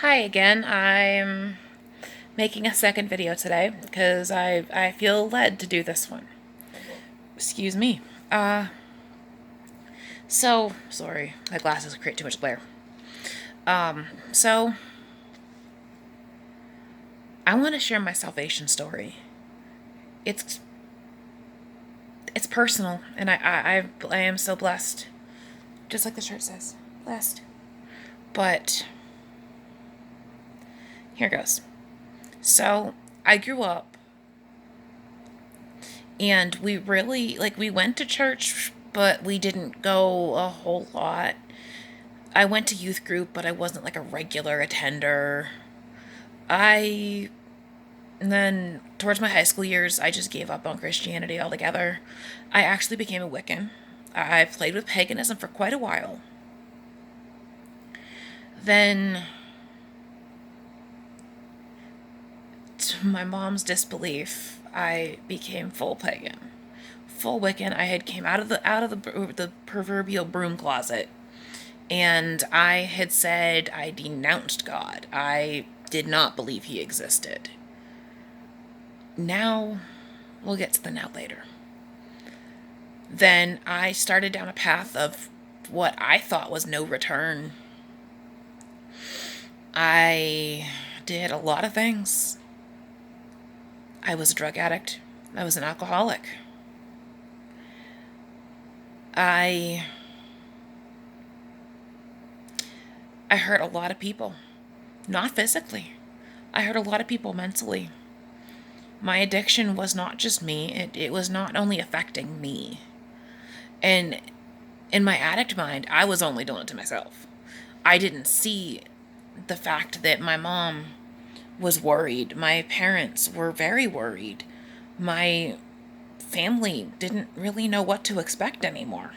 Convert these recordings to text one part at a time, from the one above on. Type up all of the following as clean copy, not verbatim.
Hi again. I'm making a second video today because I feel led to do this one. Excuse me. So sorry, my glasses create too much glare. So I want to share my salvation story. It's it's personal, and I am so blessed, just like the shirt says, blessed. But here goes. So I grew up, and we went to church, but we didn't go a whole lot. I went to youth group, but I wasn't like a regular attender. I and then towards my high school years, I just gave up on Christianity altogether. I actually became a Wiccan. I played with paganism for quite a while. Then, to my mom's disbelief, I became full pagan, full Wiccan. I had came out of the proverbial broom closet, and I had said I denounced God. I did not believe he existed. Now, we'll get to the now later. Then I started down a path of what I thought was no return. I did a lot of things. I was a drug addict. I was an alcoholic. I I hurt a lot of people. Not physically. I hurt a lot of people mentally. My addiction was not just me. It was not only affecting me. And in my addict mind, I was only doing it to myself. I didn't see the fact that my mom was worried. My parents were very worried. My family didn't really know what to expect anymore.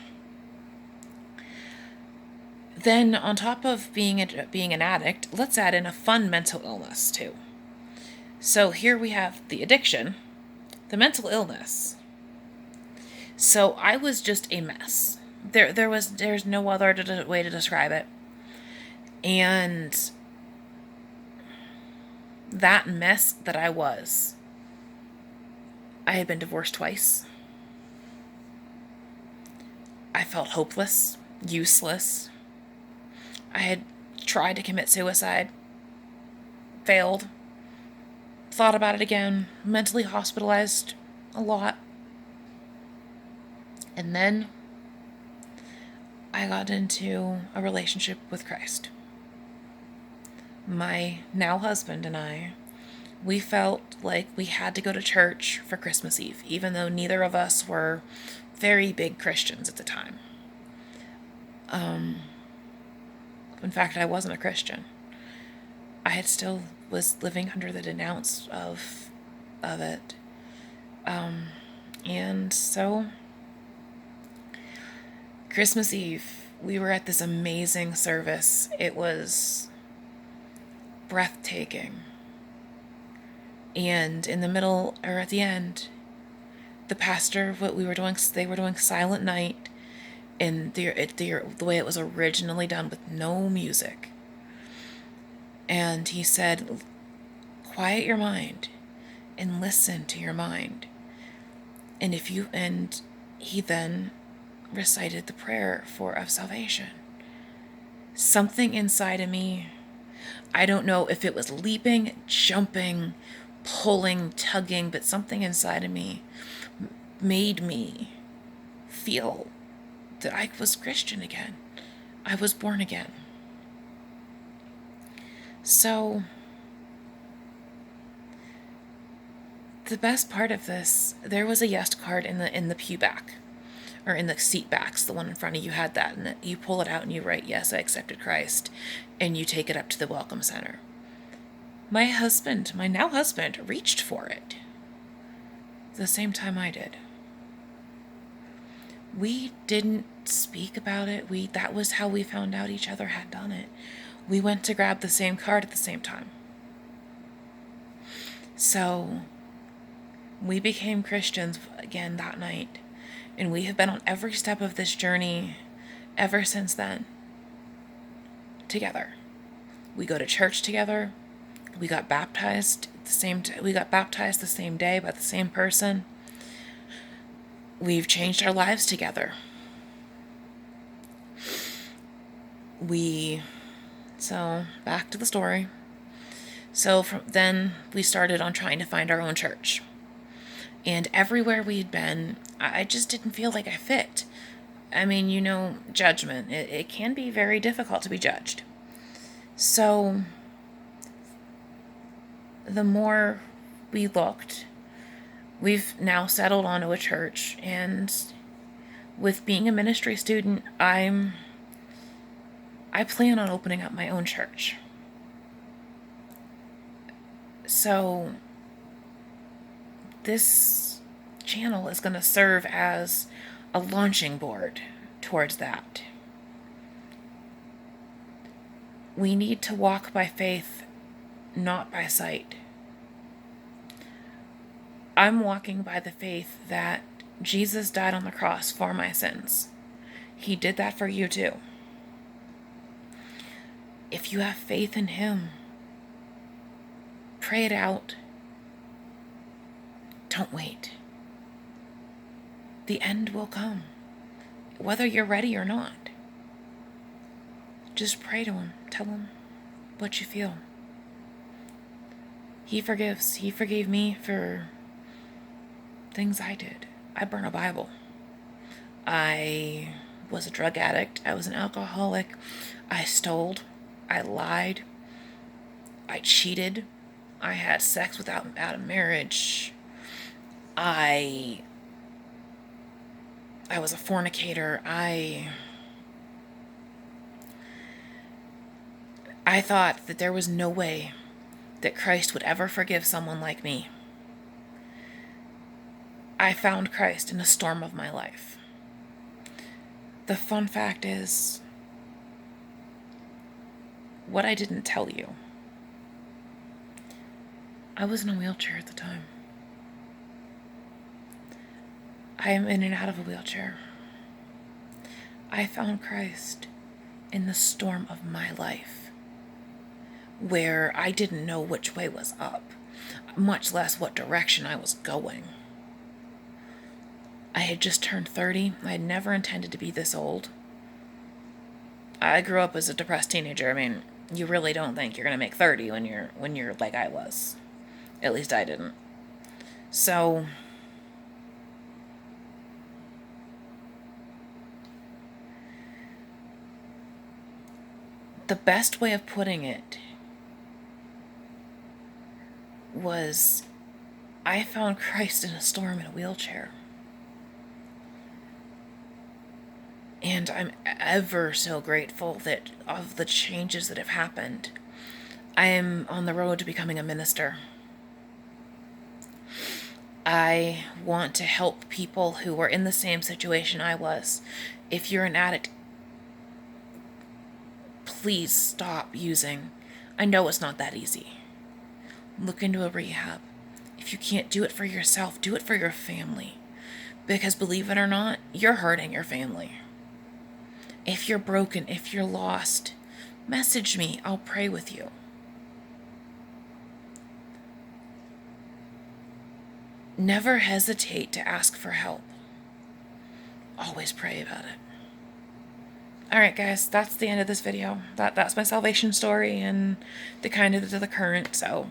Then, on top of being an addict, let's add in a fun mental illness too. So here we have the addiction, the mental illness. So I was just a mess. There's no other way to describe it. And that mess that I had been divorced twice. I felt hopeless, useless. I had tried to commit suicide, failed, thought about it again, mentally hospitalized a lot. And then I got into a relationship with Christ. My now husband and I, we felt like we had to go to church for Christmas Eve, even though neither of us were very big Christians at the time. In fact, I wasn't a Christian. I had still was living under the denounce of it. And so Christmas Eve, we were at this amazing service. It was breathtaking. And in the middle, or at the end, the pastor, what we were doing, they were doing Silent Night, and the way it was originally done with no music. And he said, quiet your mind and listen to your mind. And he then recited the prayer of salvation. Something inside of me, I don't know if it was leaping, jumping, pulling, tugging, but something inside of me made me feel that I was Christian again. I was born again. So, the best part of this, there was a yes card in the pew back, or in the seat backs. The one in front of you had that, and you pull it out and you write, "Yes, I accepted Christ," and you take it up to the welcome center. My now husband, reached for it the same time I did. We didn't speak about it. That was how we found out each other had done it. We went to grab the same card at the same time. So we became Christians again that night, and we have been on every step of this journey ever since then, together. We go to church together. We got baptized we got baptized the same day by the same person. We've changed our lives together. So back to the story. So then we started on trying to find our own church. And everywhere we'd been, I just didn't feel like I fit. I mean, judgment. It can be very difficult to be judged. So the more we looked, we've now settled onto a church, and with being a ministry student, I plan on opening up my own church. So this channel is going to serve as a launching board towards that. We need to walk by faith, not by sight. I'm walking by the faith that Jesus died on the cross for my sins. He did that for you too. If you have faith in Him, pray it out. Don't wait. The end will come, whether you're ready or not. Just pray to Him. Tell Him what you feel. He forgives. He forgave me for things I did. I burned a Bible. I was a drug addict. I was an alcoholic. I stole. I lied. I cheated. I had sex out of marriage. I was a fornicator. I thought that there was no way that Christ would ever forgive someone like me. I found Christ in a storm of my life. The fun fact is, what I didn't tell you, I was in a wheelchair at the time. I am in and out of a wheelchair. I found Christ in the storm of my life, where I didn't know which way was up, much less what direction I was going. I had just turned 30. I had never intended to be this old. I grew up as a depressed teenager. I mean, you really don't think you're going to make 30 when you're like I was. At least I didn't. So the best way of putting it was, I found Christ in a storm in a wheelchair. And I'm ever so grateful that of the changes that have happened. I am on the road to becoming a minister. I want to help people who are in the same situation I was. If you're an addict, please stop using. I know it's not that easy. Look into a rehab. If you can't do it for yourself, do it for your family. Because believe it or not, you're hurting your family. If you're broken, if you're lost, message me. I'll pray with you. Never hesitate to ask for help. Always pray about it. Alright guys, that's the end of this video. That's my salvation story and the kind of the current. So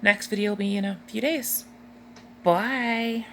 next video will be in a few days. Bye.